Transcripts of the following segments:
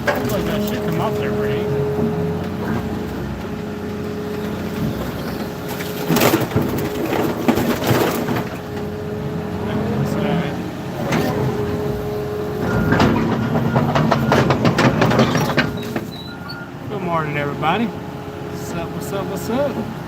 Looks like that should come up there pretty easy. Good morning, everybody. What's up, what's up, what's up?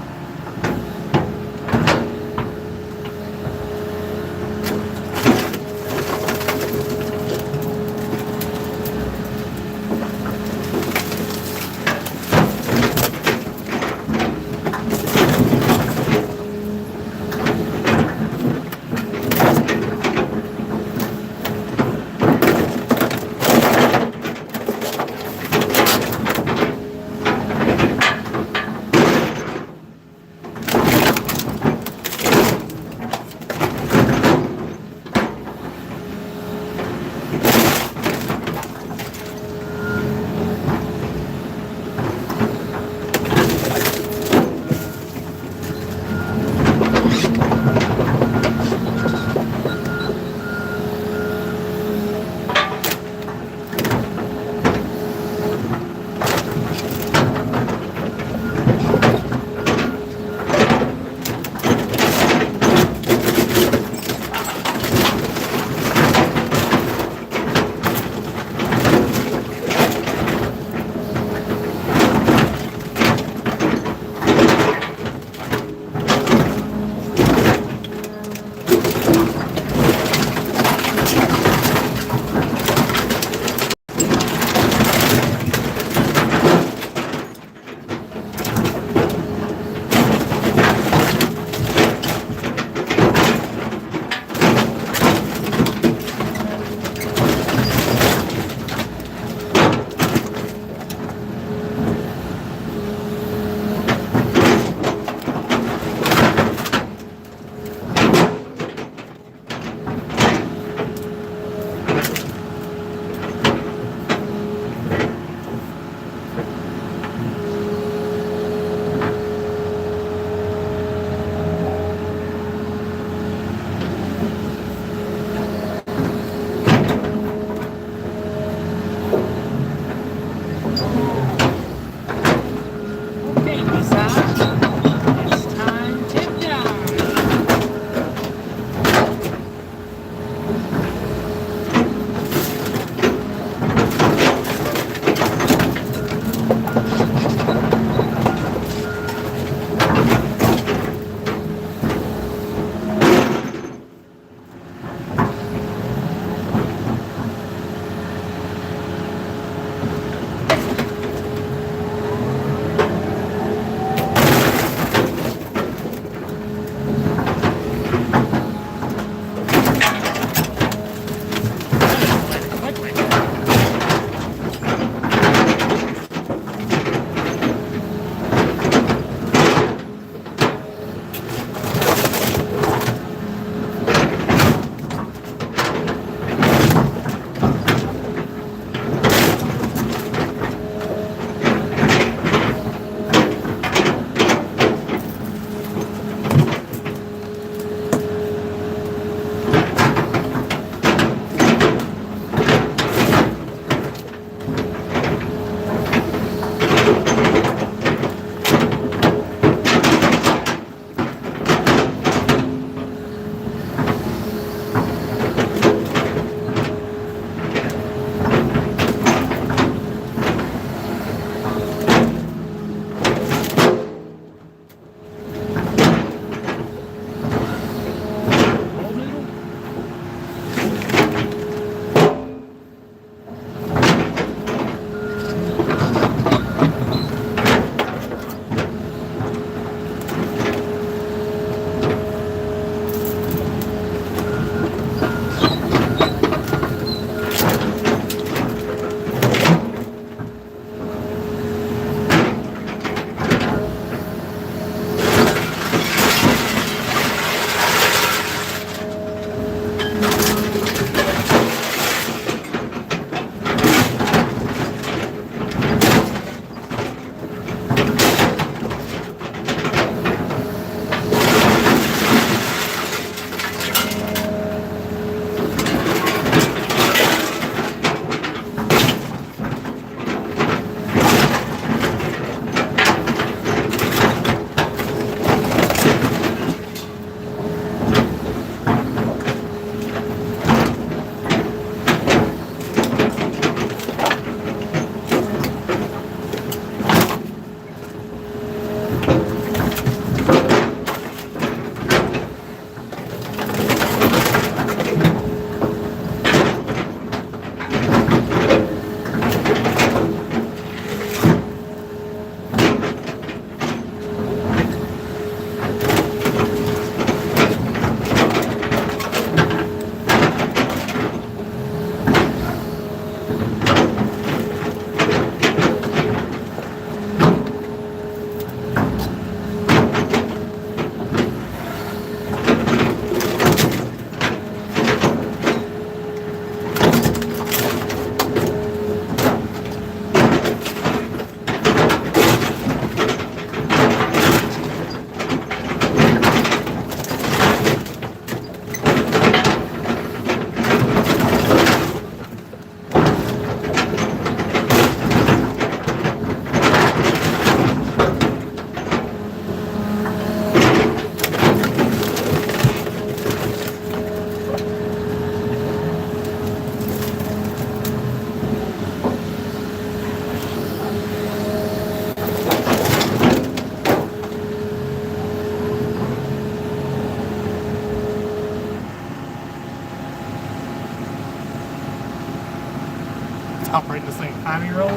operating this thing 5-year-old.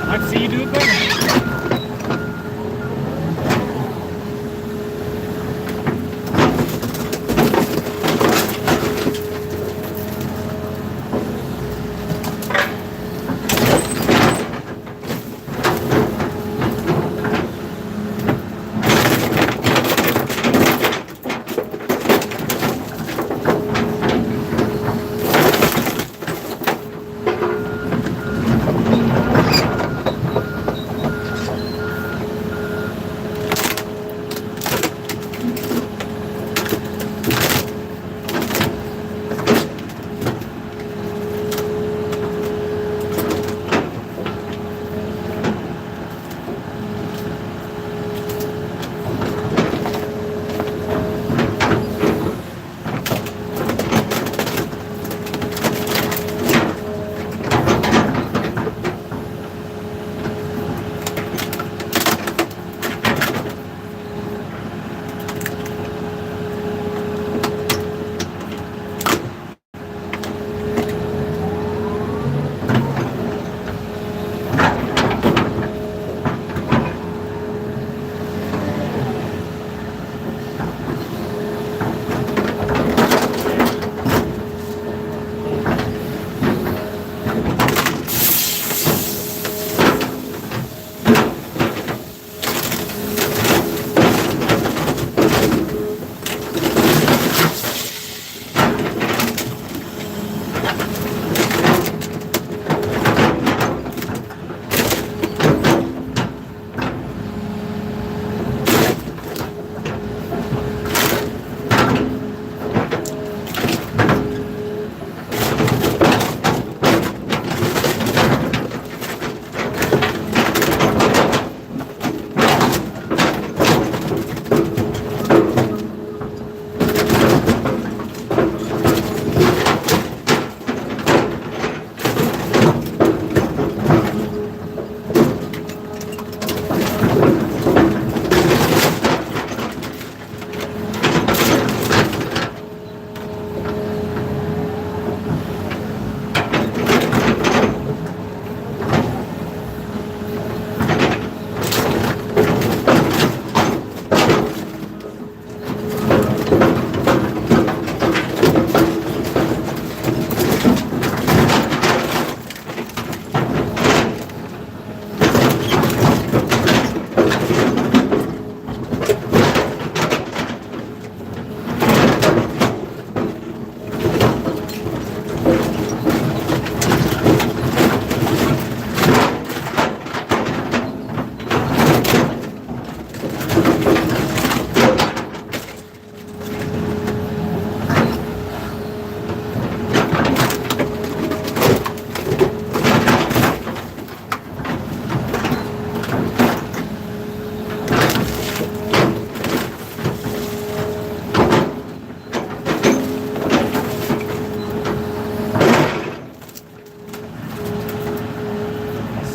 I'd like to see you do it better.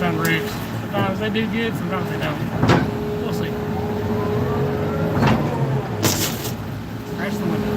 Sunroofs. Sometimes they do good, sometimes they don't. We'll see. Crash the window.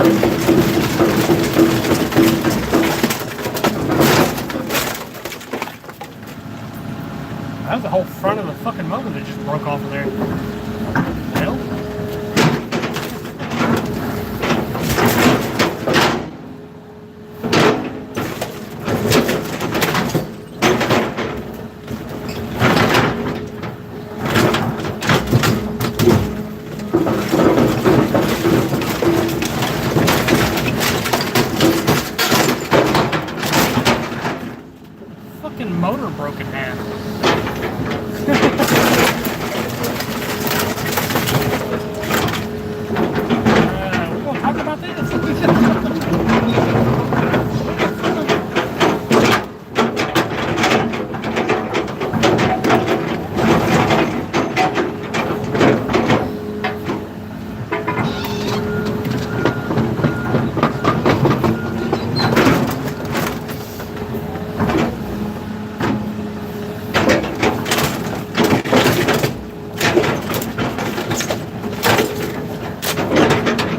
That was the whole front of the fucking motor that just broke off of there. Hell. Fucking motor broke in half. We're gonna talk about this.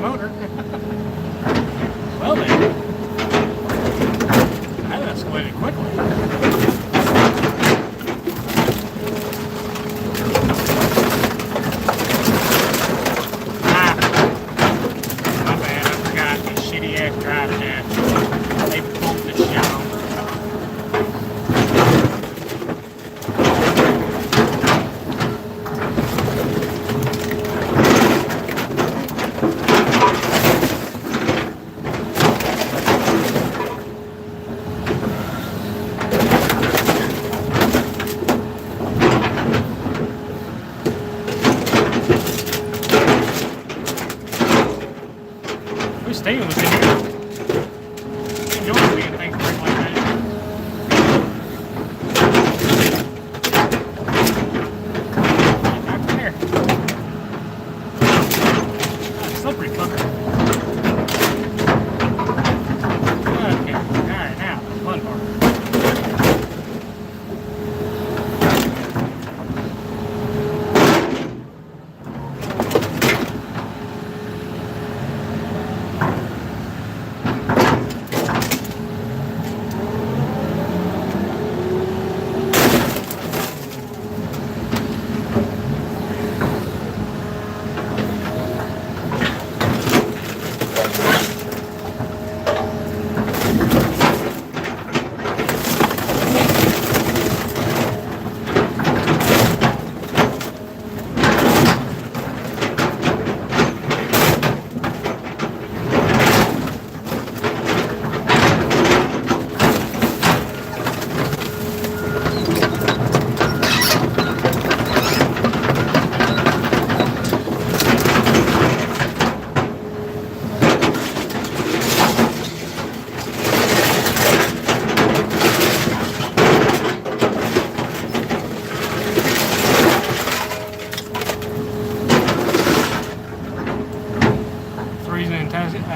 Motor. Well then, that escalated quickly. Ah, my bad, I forgot these shitty ass drive shafts. They pulled this shit on. We're staying within here. Enjoying being things break like that. Back there. Slippery fucker. Okay, alright, now, the fun part.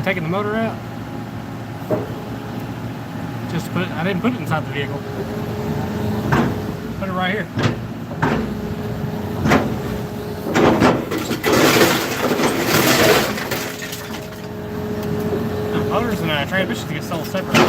Taking the motor out. Just put, I didn't put it inside the vehicle. Put it right here. The motors and transmissions get sold separately.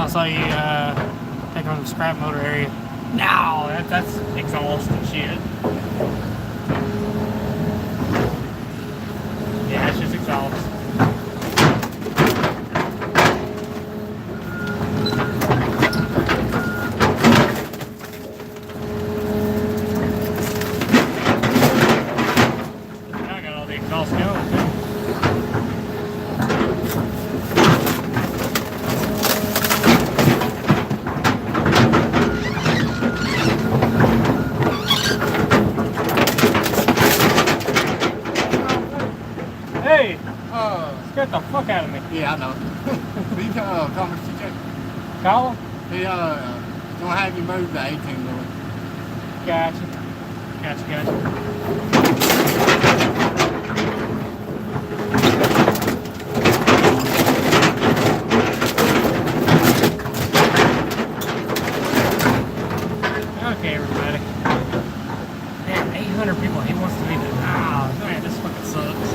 saw you taking on the scrap motor area. No, that's exhaust and shit. Yeah, it's just exhaust. I got all the exhaust going too. Hey! Scared the fuck out of me. Yeah, I know. He call me TJ. Call him? He gonna have you move the 18 wheeler. Gotcha. Okay, everybody. Man, 800 people. He wants to be the. Oh, man, this fucking sucks.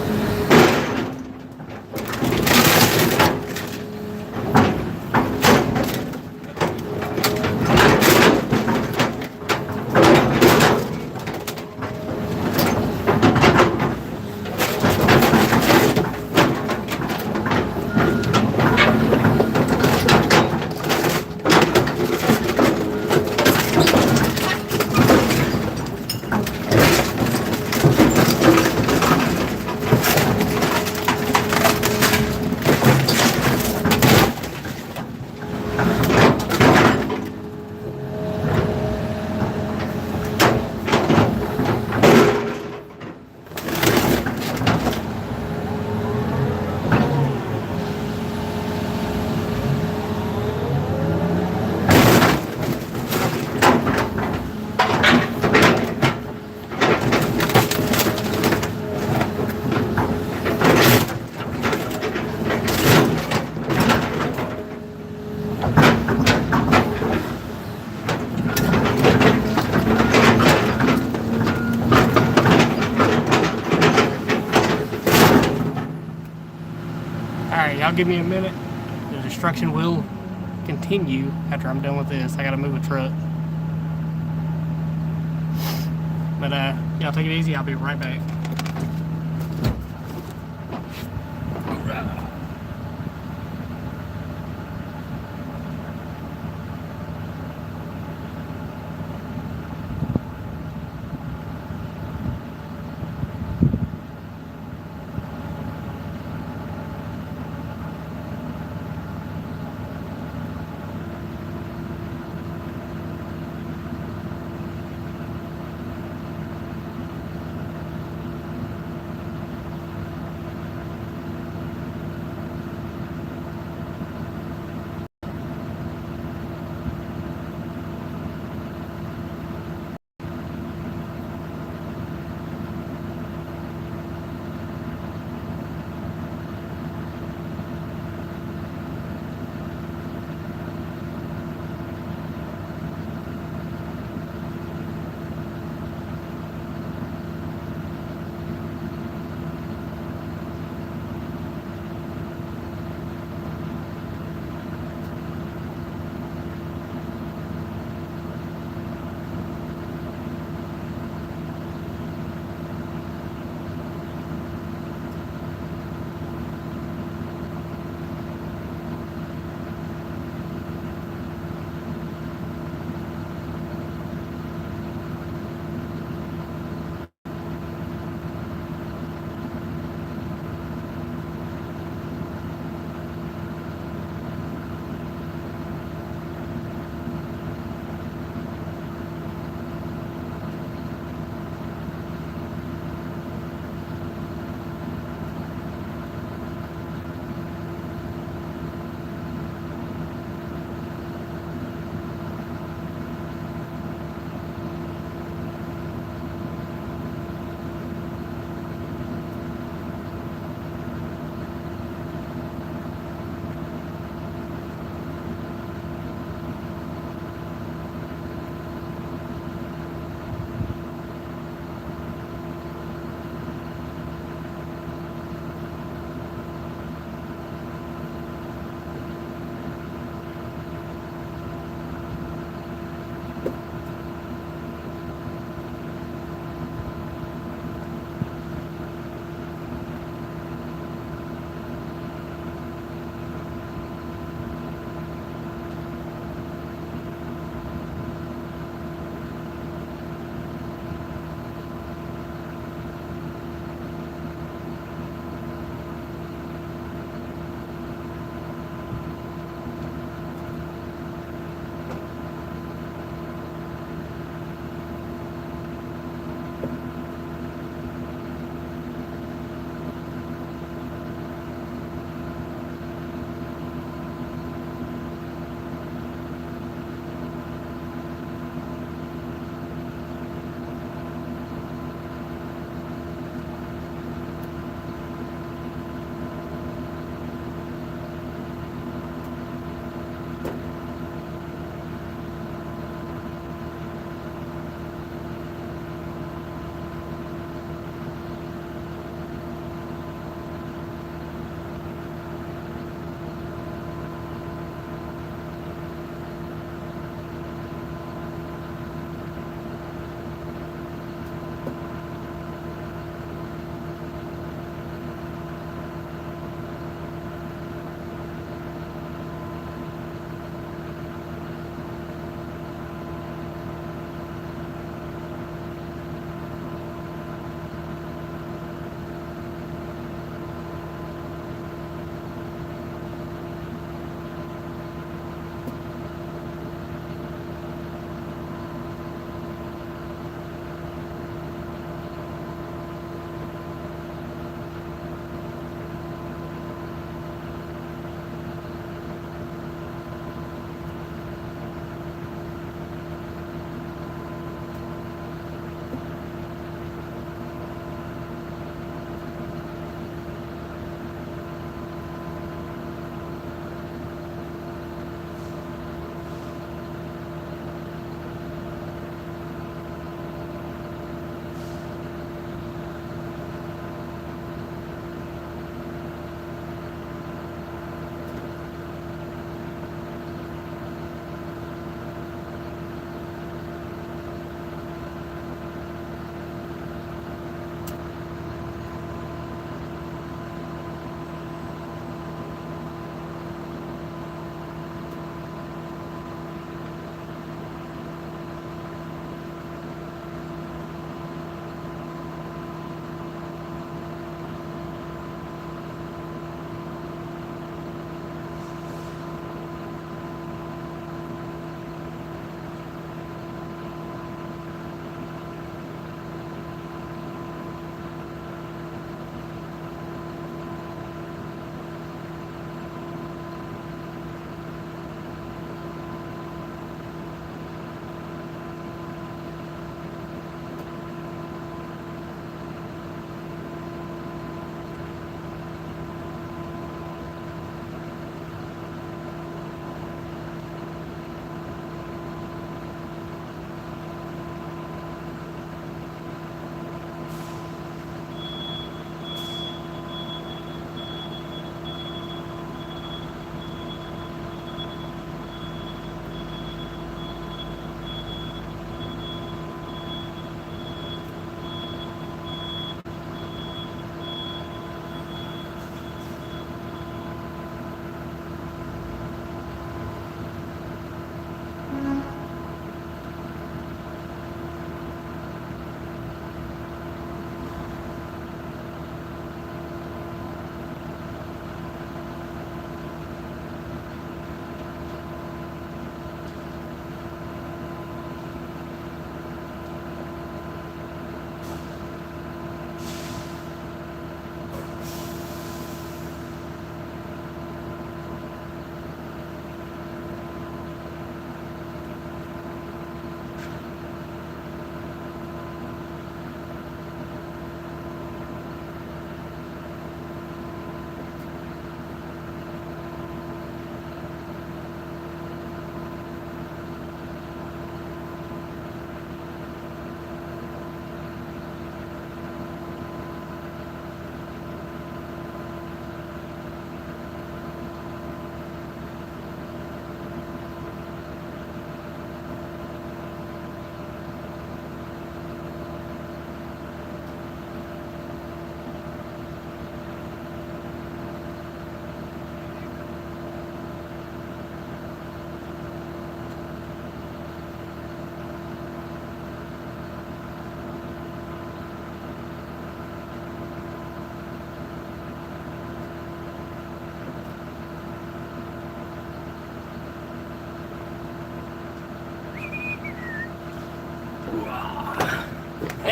Alright, y'all give me a minute. The destruction will continue after I'm done with this. I gotta move a truck. But y'all take it easy, I'll be right back.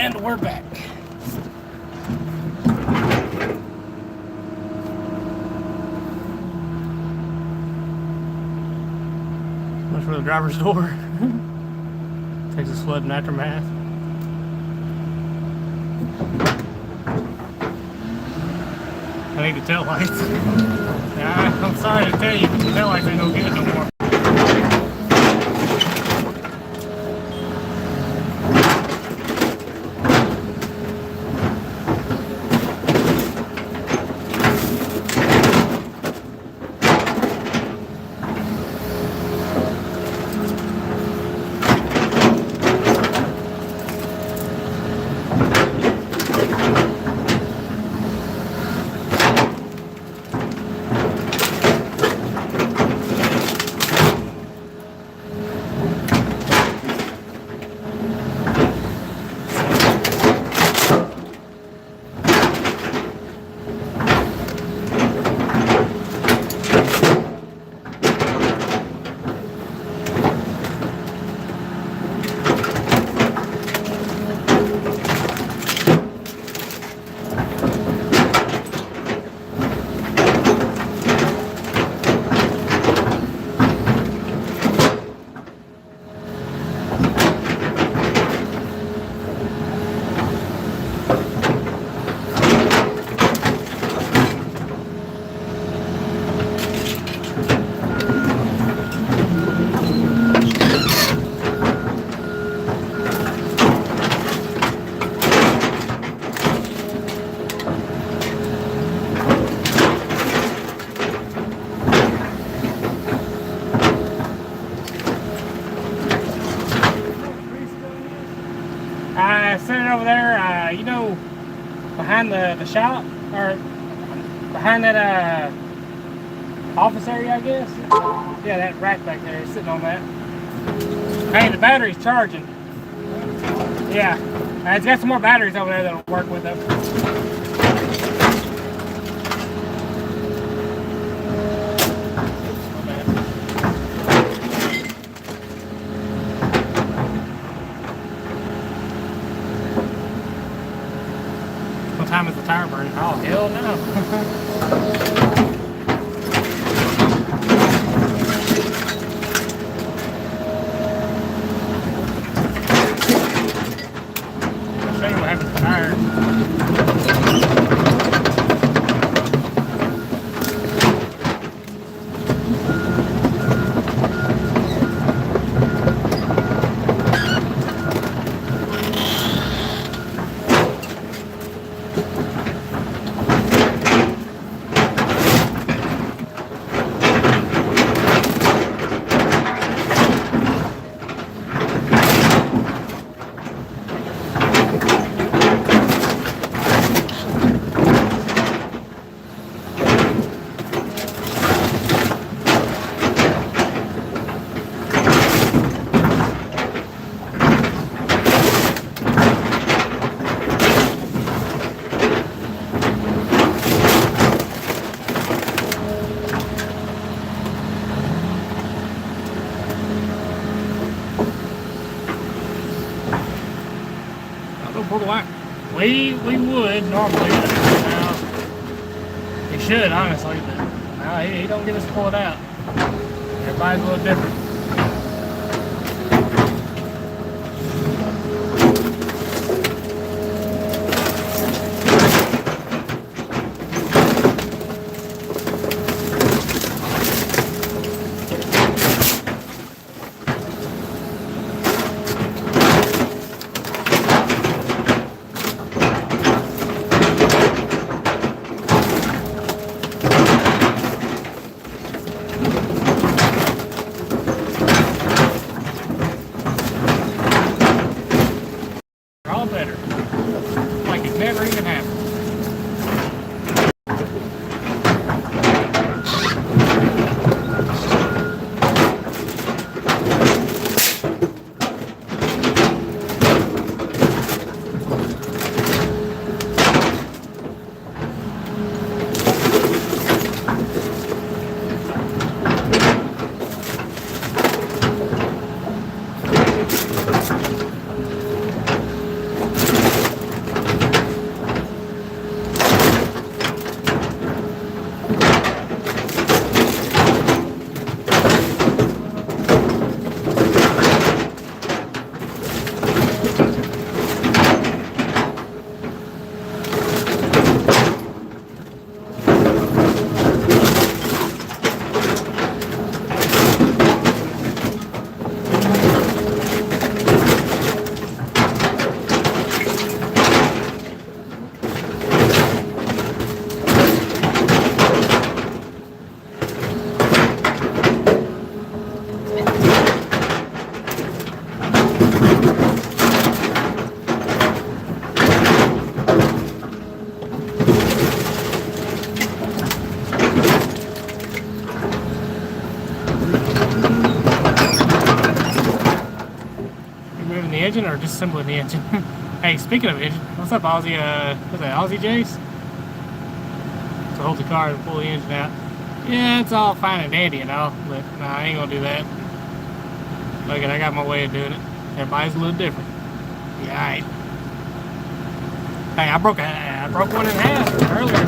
And we're back. That's for the driver's door. Texas flood and aftermath. I need the tail lights. Yeah, I'm sorry to tell you, but the tail lights ain't no good no more. I set it over there, you know, behind the shop, or behind that office area, I guess. Yeah, that rack back there, sitting on that. Hey, the battery's charging. Yeah, it's got some more batteries over there that'll work with it. What time is the tire burning? Oh, hell no. I'll show you what happens to the tire. We would normally, now he should honestly, but no, he don't get us to pull it out. Everybody's a little different. All better. Like it never even happened. engine or just assembling the engine? Hey, speaking of engine, what's up, Aussie? What's that, Aussie Jace? To hold the car and pull the engine out. Yeah, it's all fine and dandy and all, but no, I ain't gonna do that. Look at, I got my way of doing it. Everybody's a little different. Yeah, alright. Hey, I broke one in half earlier.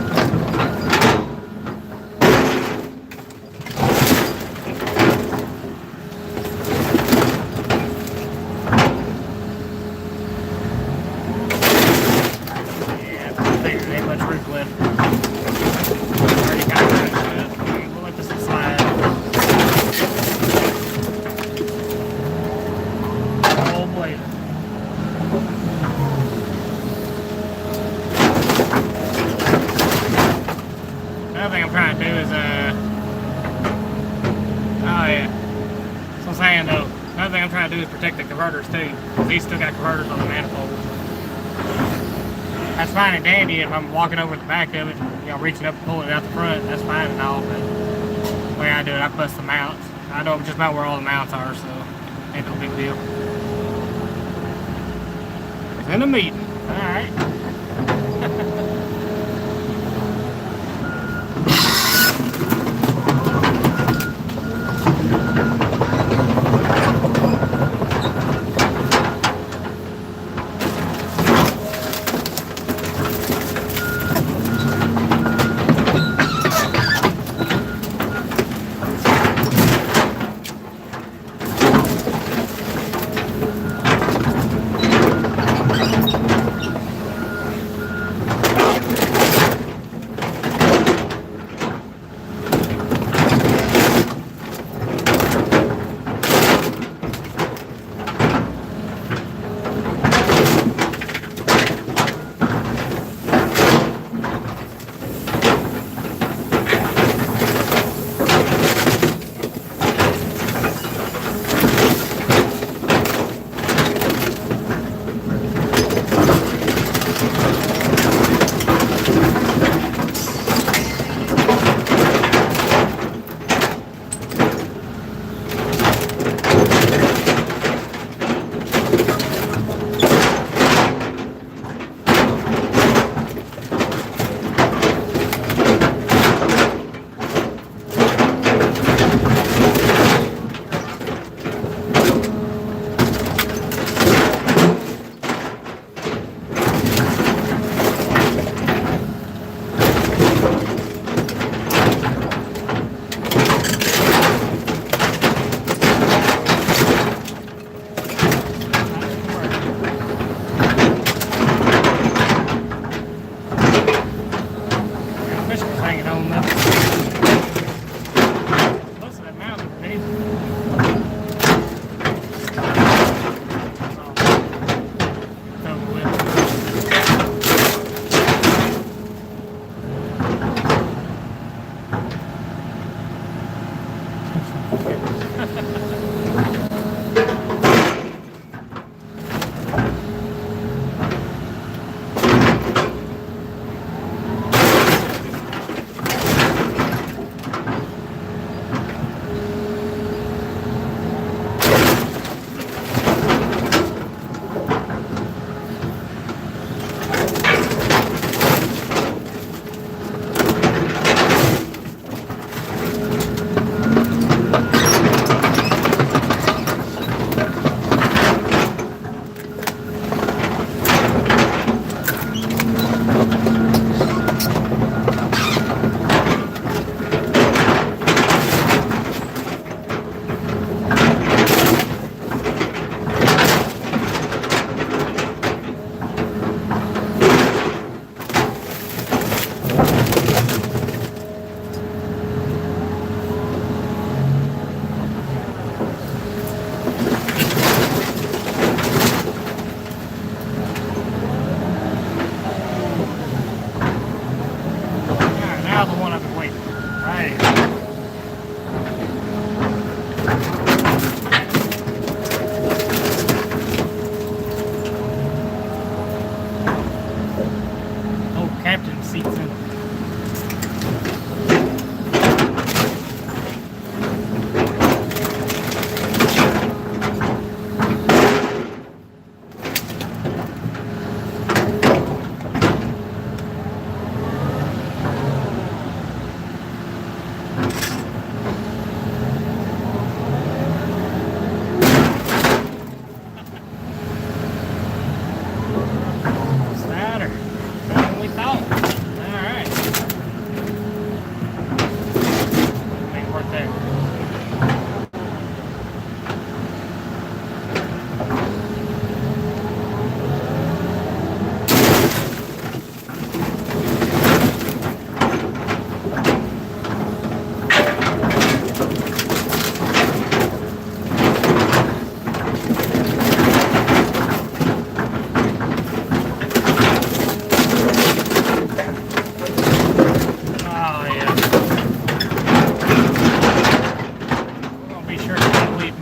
Another thing I'm trying to do is, oh yeah. So I'm saying though, another thing I'm trying to do is protect the converters too. Because these still got converters on the manifold. That's fine and dandy if I'm walking over the back of it, you know, reaching up and pulling it out the front, that's fine and all, but the way I do it, I bust the mounts. I know just about where all the mounts are, so ain't no big deal. It's in a meeting, alright.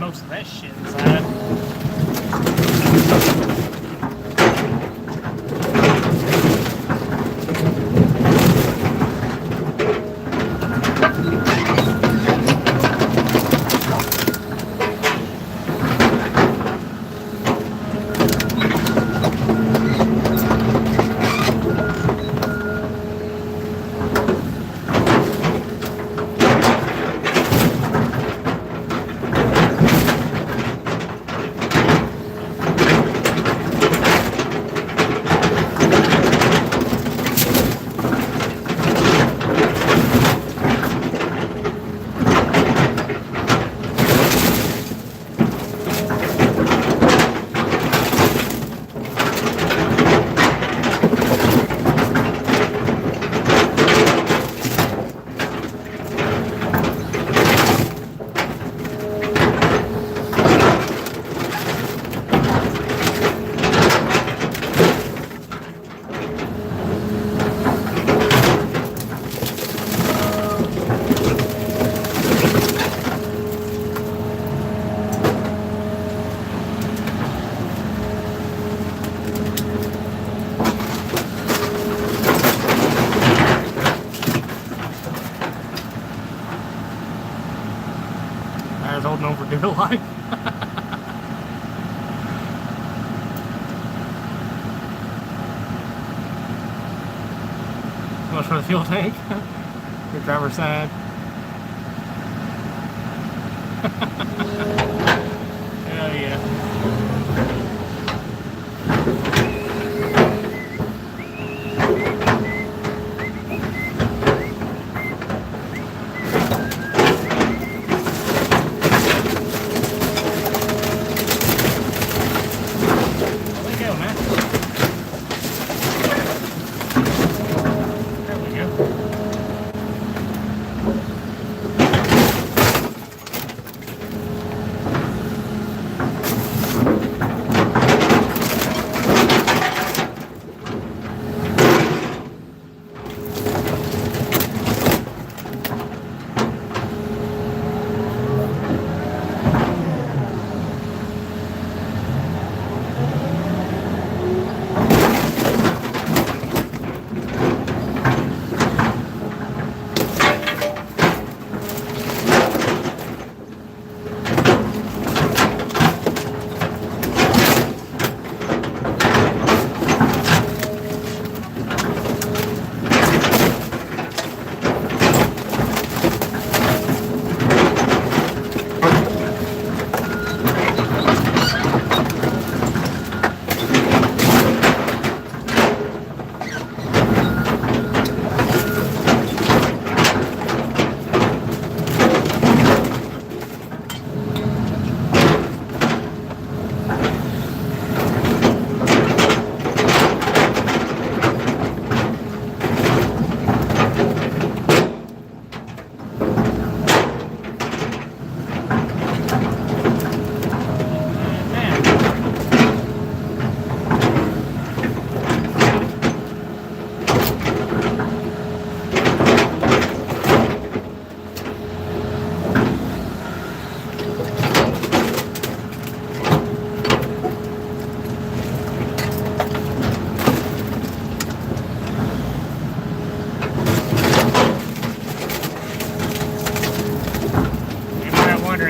most of that shit inside. I was holding on for dear life. Much for the fuel tank. Your driver's side. Hell yeah.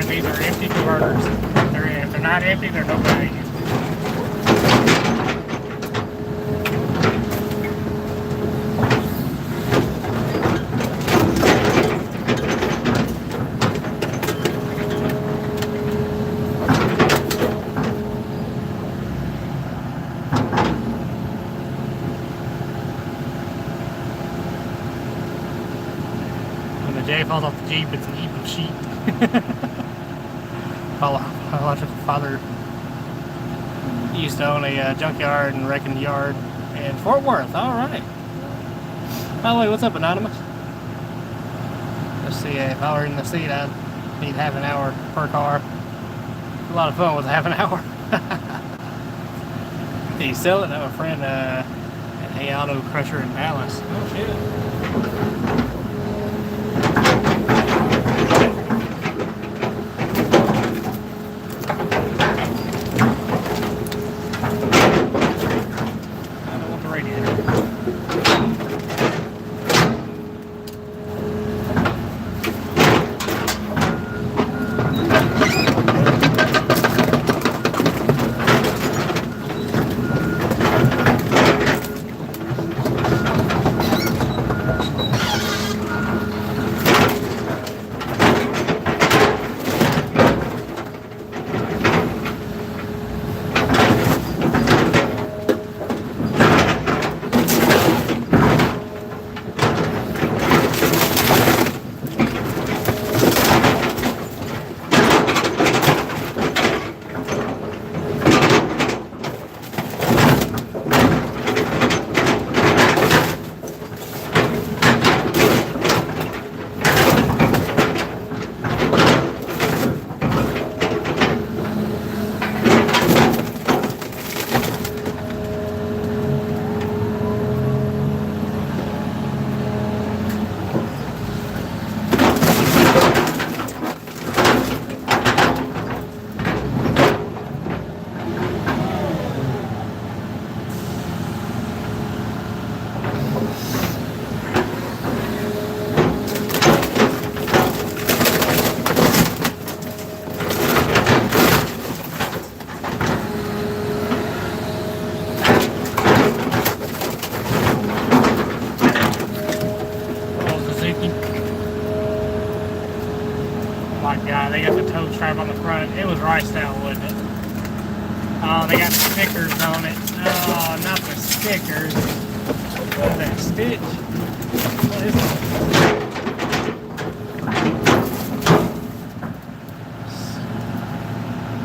These are empty converters. If they're not empty, they're no value. When the J falls off the Jeep, it's an even sheet. Biological father used to own a junkyard and wrecking yard in Fort Worth. All right. By the way, what's up, Anonymous? Let's see. If I were in the seat, I'd need half an hour per car. A lot of fun with half an hour. Did he sell it to a friend at A Auto Crusher in Dallas? Oh shit. like the tow strap on the front. It was right style, wasn't it? Oh, they got stickers on it. Oh, not the stickers. What is that, Stitch? What is it?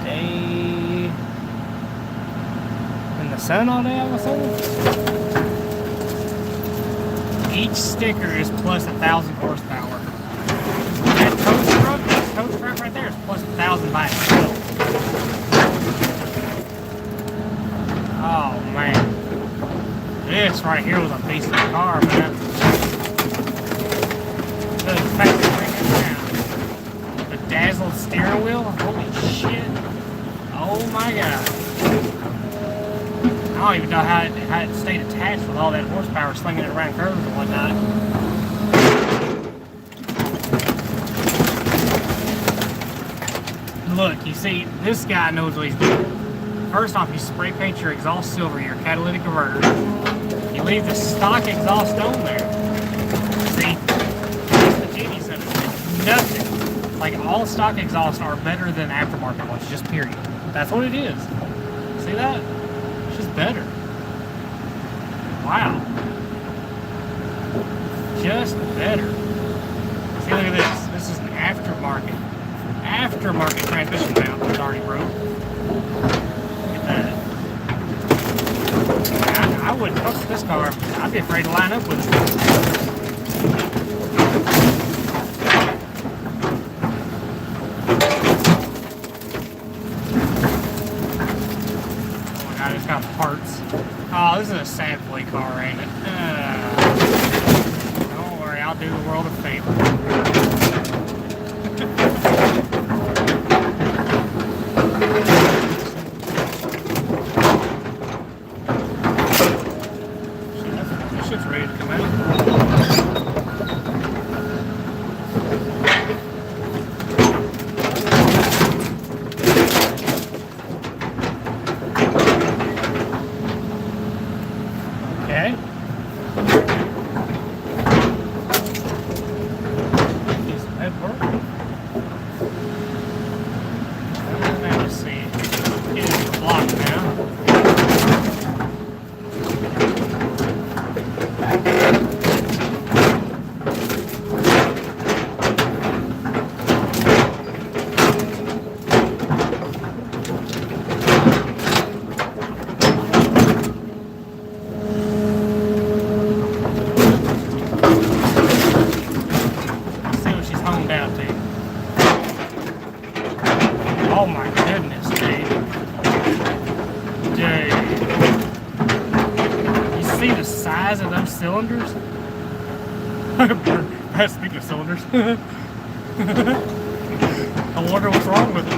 Stay in the sun all day, I'm assuming? Each sticker is plus 1,000 horsepower. That tow strap right there is plus 1,000 by itself. Oh man, this right here was a beast of a car, man. The fact that bring it down, the dazzled steering wheel, holy shit! Oh my god! I don't even know how it stayed attached with all that horsepower slinging it around curves and whatnot. Look, you see, this guy knows what he's doing. First off, you spray paint your exhaust silver, your catalytic converter. You leave the stock exhaust on there. See? That's the genius of it. It's nothing. Like, all stock exhausts are better than aftermarket ones, just period. That's what it is. See that? It's just better. Wow. Just better. See, look at this. This is an aftermarket transmission mount that's already broke. I wouldn't fuck with this car. I'd be afraid to line up with it. Oh my god, it's got parts. Oh, this is a sad boy car, ain't it? Don't worry, I'll do the world a favor. Oh my goodness, dude. You see the size of those cylinders? Speaking of cylinders. I wonder what's wrong with it.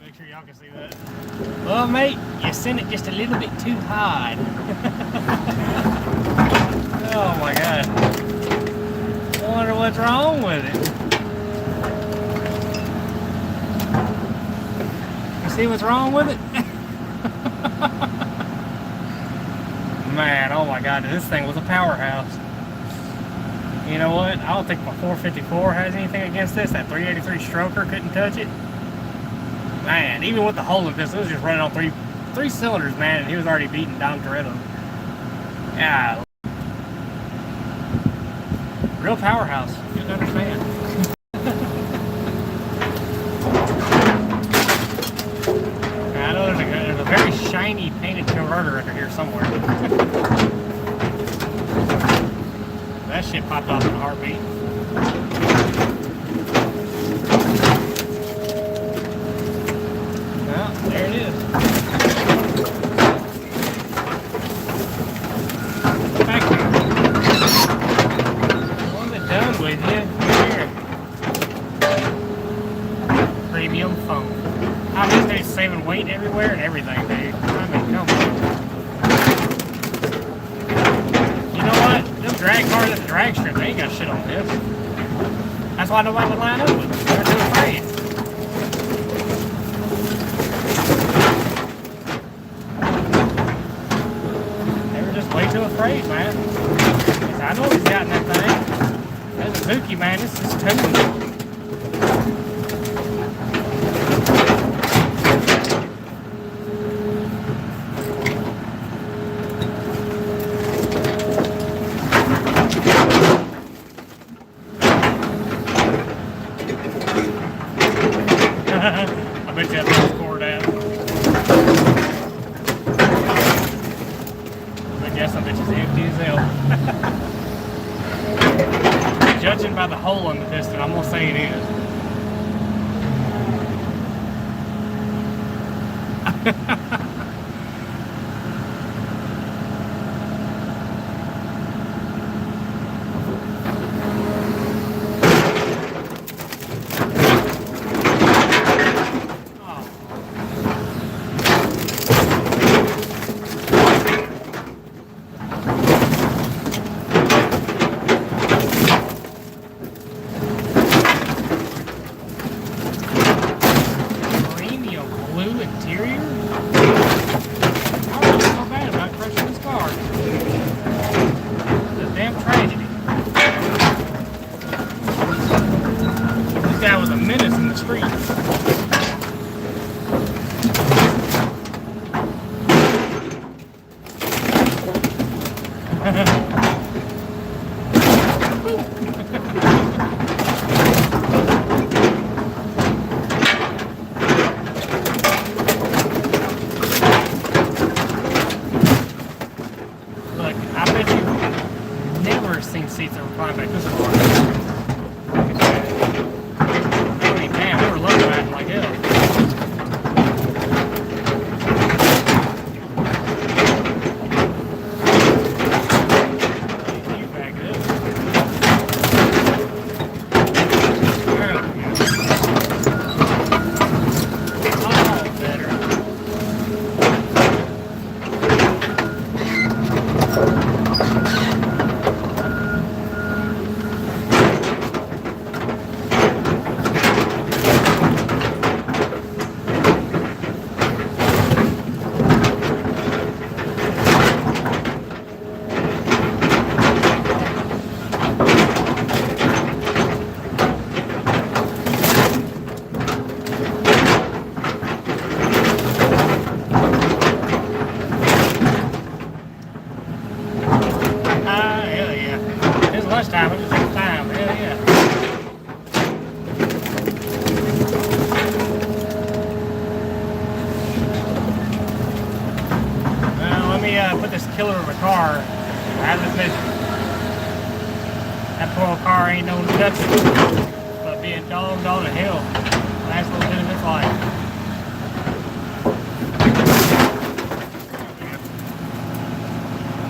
Make sure y'all can see that. Well, mate, you sent it just a little bit too hard. Oh my god. I wonder what's wrong with it. You see what's wrong with it? Man, oh my god, this thing was a powerhouse. You know what? I don't think my 454 has anything against this. That 383 stroker couldn't touch it. Man, even with the hole of this, it was just running on three cylinders, man, and he was already beating Dom Toretto. Yeah. Real powerhouse. You didn't understand. I know there's a very shiny painted converter under here somewhere. That shit popped off in a heartbeat. Well, there it is. Back here. What's it done with you? Here. Premium foam. I mean, they're saving weight everywhere and everything, dude. I mean, come on. You know what? Them drag cars at the drag strip, they ain't got shit on this. That's why nobody would line up with them. They're too afraid. They were just way too afraid, man. I know he's got in that thing. There's a spooky, man. This is too. I bet you that's scored out. I guess that bitch is empty as hell. Judging by the hole in the piston, I'm gonna say it is. Blue interior? I don't feel so bad about crushing this car. It's a damn tragedy. This guy was a menace in the streets. Seen seats that were flying back this far. I mean, damn, we were looking at it like hell. You back it up. Oh, better. Hell yeah. It's lunchtime, it just takes time. Hell yeah. Well, let me put this killer of a car out of this misery. That poor old car ain't no nothing but being dogged all to hell. Last little bit of its life.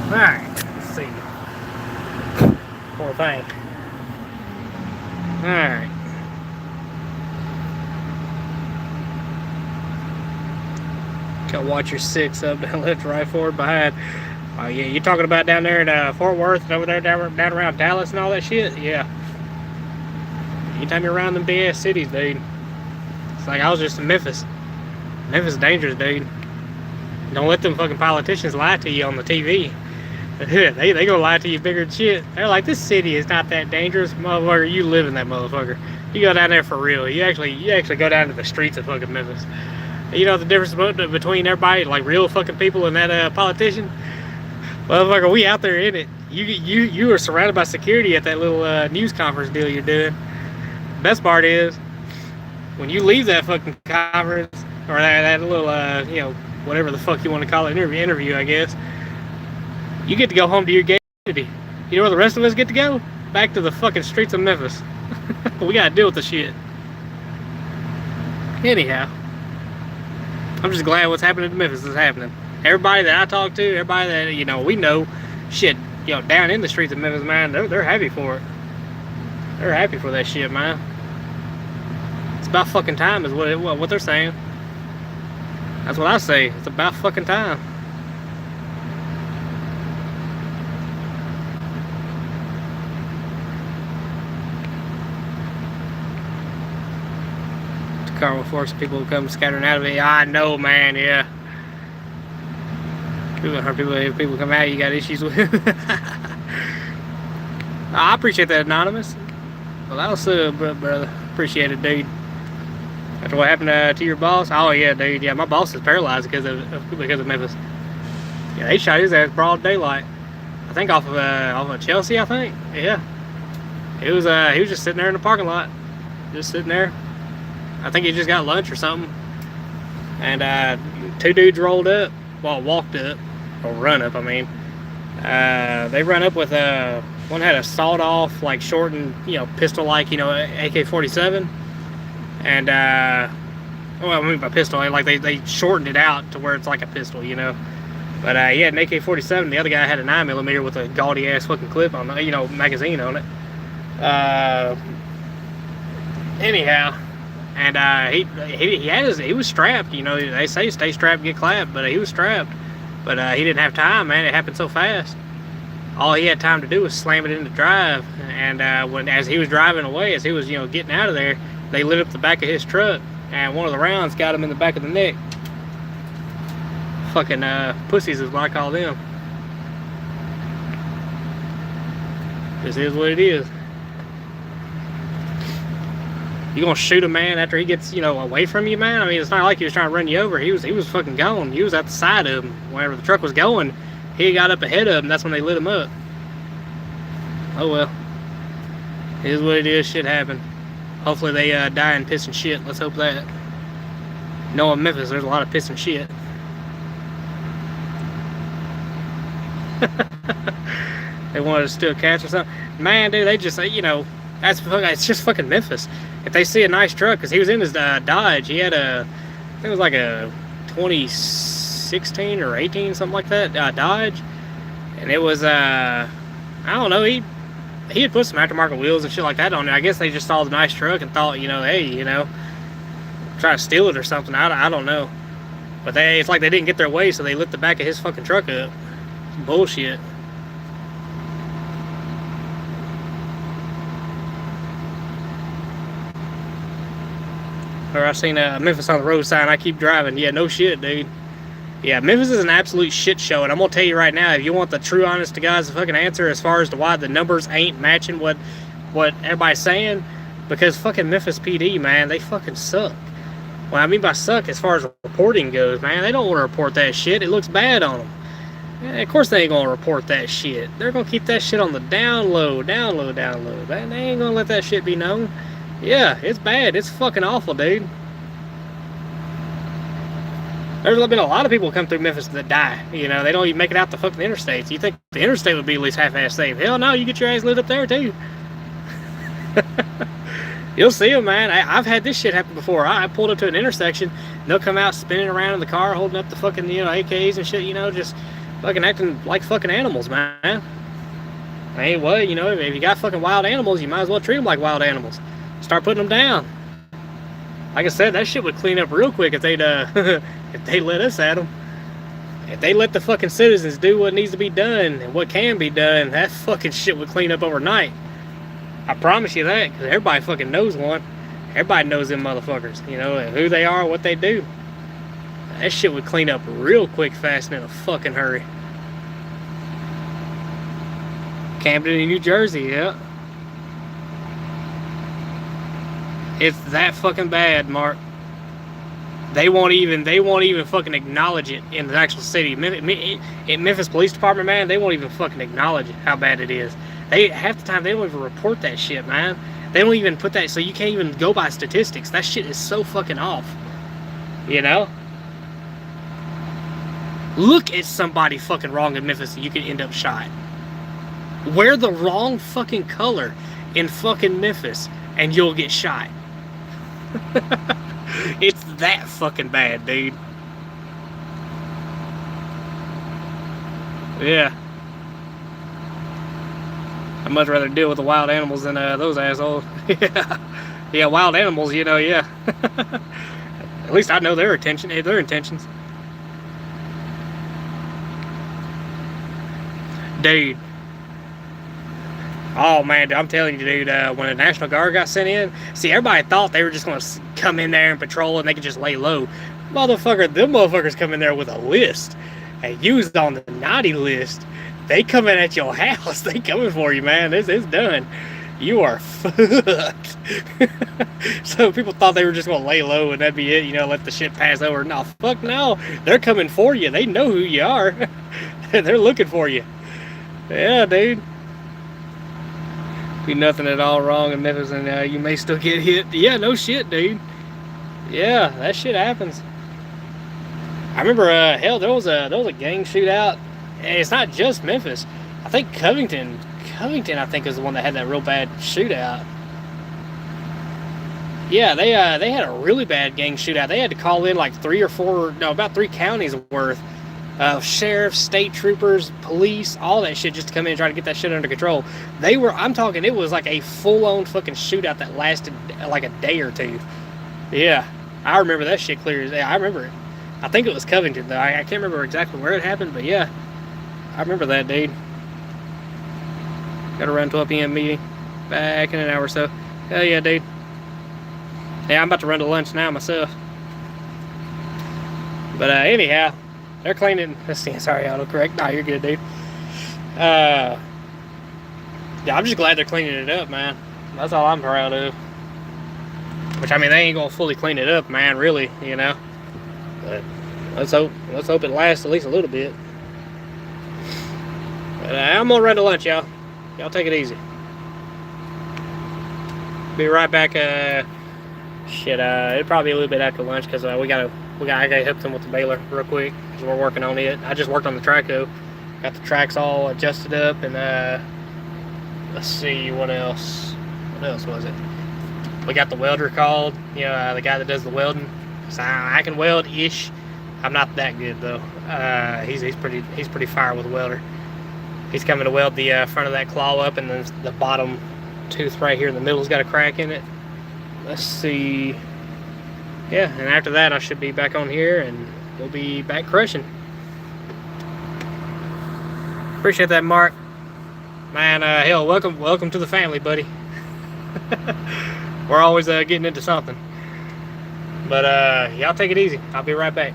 Alright, let's see. Poor thing. Alright. Gotta watch your six up, down, left, right, forward, behind. Oh yeah, you talking about down there in Fort Worth and over there down around Dallas and all that shit? Yeah. Anytime you're around them big ass cities, dude. It's like I was just in Memphis. Memphis is dangerous, dude. Don't let them fucking politicians lie to you on the TV. they gonna lie to you bigger than shit. They're like, this city is not that dangerous, motherfucker. You live in that motherfucker. You go down there for real. You actually go down to the streets of fucking Memphis. You know the difference between everybody, like real fucking people, and that politician? Motherfucker, we out there in it. You are surrounded by security at that little news conference deal you're doing. Best part is, when you leave that fucking conference, or that little, you know, whatever the fuck you want to call it, interview, I guess, you get to go home to your gay community. You know where the rest of us get to go? Back to the fucking streets of Memphis. We gotta deal with the shit. Anyhow, I'm just glad what's happening in Memphis is happening. Everybody that I talk to, everybody that, you know, we know, shit, you know, down in the streets of Memphis, man, they're happy for it. They're happy for that shit, man. It's about fucking time is what they're saying. That's what I say. It's about fucking time. The car will force people to come scattering out of it. I know, man, yeah. People come out, you got issues with. I appreciate that, Anonymous. Well, that was brother. Appreciate it, dude. After what happened to your boss? Oh yeah, dude. Yeah, my boss is paralyzed because of Memphis. Yeah, they shot his ass broad daylight. I think off of Chelsea. I think. Yeah. He was just sitting there in the parking lot, just sitting there. I think he just got lunch or something. And two dudes rolled up, well, walked up, or run up. I mean, they run up with one had a sawed-off, like shortened, pistol-like, AK-47, and well, I mean by pistol, like they shortened it out to where it's like a pistol, But he had an AK-47. The other guy had a 9mm with a gaudy-ass fucking clip on, magazine on it. Anyhow, and he was strapped. They say stay strapped, get clapped, but he was strapped. But he didn't have time, man. It happened so fast. All he had time to do was slam it into drive. And as he was driving away, as he was getting out of there, they lit up the back of his truck, and one of the rounds got him in the back of the neck. Fucking pussies is what I call them. This is what it is. You gonna shoot a man after he gets, away from you, man? I mean, it's not like he was trying to run you over. He was fucking gone. You was at the side of him. Wherever the truck was going, he got up ahead of him. That's when they lit him up. Oh well. It is what it is. Shit happened. Hopefully they die in piss and shit. Let's hope that. In Memphis, there's a lot of piss and shit. They wanted to steal cats or something. Man, dude, they just, it's just fucking Memphis. If they see a nice truck, because he was in his Dodge, he had I think it was like a 2016 or 18, something like that, Dodge. And it was, I don't know, he had put some aftermarket wheels and shit like that on it. I guess they just saw the nice truck and thought, hey, try to steal it or something. I don't know. But it's like they didn't get their way, so they lit the back of his fucking truck up. Bullshit. Or I seen a Memphis on the road sign. I keep driving. Yeah, no shit, dude. Yeah, Memphis is an absolute shit show, and I'm gonna tell you right now, if you want the true, honest to God's fucking answer as far as to why the numbers ain't matching what everybody's saying, because fucking Memphis PD, man, they fucking suck. Well, I mean by suck as far as reporting goes, man. They don't want to report that shit. It looks bad on them. Yeah, of course they ain't gonna report that shit. They're gonna keep that shit on the down low. They ain't gonna let that shit be known. Yeah, it's bad. It's fucking awful, dude. There's been a lot of people come through Memphis that die. They don't even make it out the fucking interstates. You think the interstate would be at least half-ass safe? Hell no, you get your ass lit up there too. You'll see them, man. I've had this shit happen before. I pulled up to an intersection. They'll come out spinning around in the car, holding up the fucking AKs and shit. Just fucking acting like fucking animals, man. Hey, well, if you got fucking wild animals, you might as well treat them like wild animals. Start putting them down. Like I said, that shit would clean up real quick if they'd if they let us at them. If they let the fucking citizens do what needs to be done and what can be done, that fucking shit would clean up overnight. I promise you that, because everybody fucking knows one. Everybody knows them motherfuckers, who they are, what they do. That shit would clean up real quick, fast, and in a fucking hurry. Camden in New Jersey, yeah. It's that fucking bad, Mark. They won't even fucking acknowledge it in the actual city. In Memphis Police Department, man, they won't even fucking acknowledge how bad it is. Half the time they don't even report that shit, man. They don't even put that, so you can't even go by statistics. That shit is so fucking off. Look at somebody fucking wrong in Memphis and you can end up shot. Wear the wrong fucking color in fucking Memphis and you'll get shot. It's that fucking bad, dude. Yeah. I'd much rather deal with the wild animals than those assholes. Yeah, wild animals, yeah. At least I know their intentions. Dude. Oh man, I'm telling you, dude, when the National Guard got sent in, see, everybody thought they were just going to come in there and patrol and they could just lay low. Them motherfuckers come in there with a list. And used on the naughty list. They coming at your house. They coming for you, man. It's done. you are fucked. So people thought they were just gonna lay low and that'd be it, you know, let the shit pass over. No, fuck no. They're coming for you. They know who you are. They're looking for you. Yeah, dude. Do nothing at all wrong in Memphis and you may still get hit. Yeah, no shit, dude. Yeah, that shit happens. I remember, hell, there was a gang shootout, and it's not just Memphis. I think Covington, I think, is the one that had that real bad shootout. Yeah, they had a really bad gang shootout. They had to call in like about 3 counties worth of sheriffs, state troopers, police, all that shit just to come in and try to get that shit under control. I'm talking, it was like a full-on fucking shootout that lasted like a day or two. Yeah, I remember that shit clear as day. I remember it. I think it was Covington, though. I can't remember exactly where it happened, but yeah, I remember that, dude. Got to run 12 p.m. meeting. Back in an hour or so. Hell yeah, dude. Yeah, I'm about to run to lunch now myself. But anyhow, they're cleaning. Let's see. Sorry, autocorrect. Nah, you're good, dude. Yeah, I'm just glad they're cleaning it up, man. That's all I'm proud of. Which, I mean, they ain't gonna fully clean it up, man, really, you know. But let's hope it lasts at least a little bit. But I'm gonna run to lunch, y'all. Y'all take it easy. Be right back. It'll probably be a little bit after lunch because I gotta hook them with the baler real quick because we're working on it. I just worked on the Traco. Got the tracks all adjusted up and let's see what else. What else was it? We got the welder called. You know, the guy that does the welding. So I can weld-ish. I'm not that good though. He's pretty fire with a welder. He's coming to weld the front of that claw up, and then the bottom tooth right here in the middle's got a crack in it. Let's see. Yeah, and after that I should be back on here and we'll be back crushing. Appreciate that, Mark. Man, hell, welcome to the family, buddy. We're always getting into something. But y'all take it easy. I'll be right back.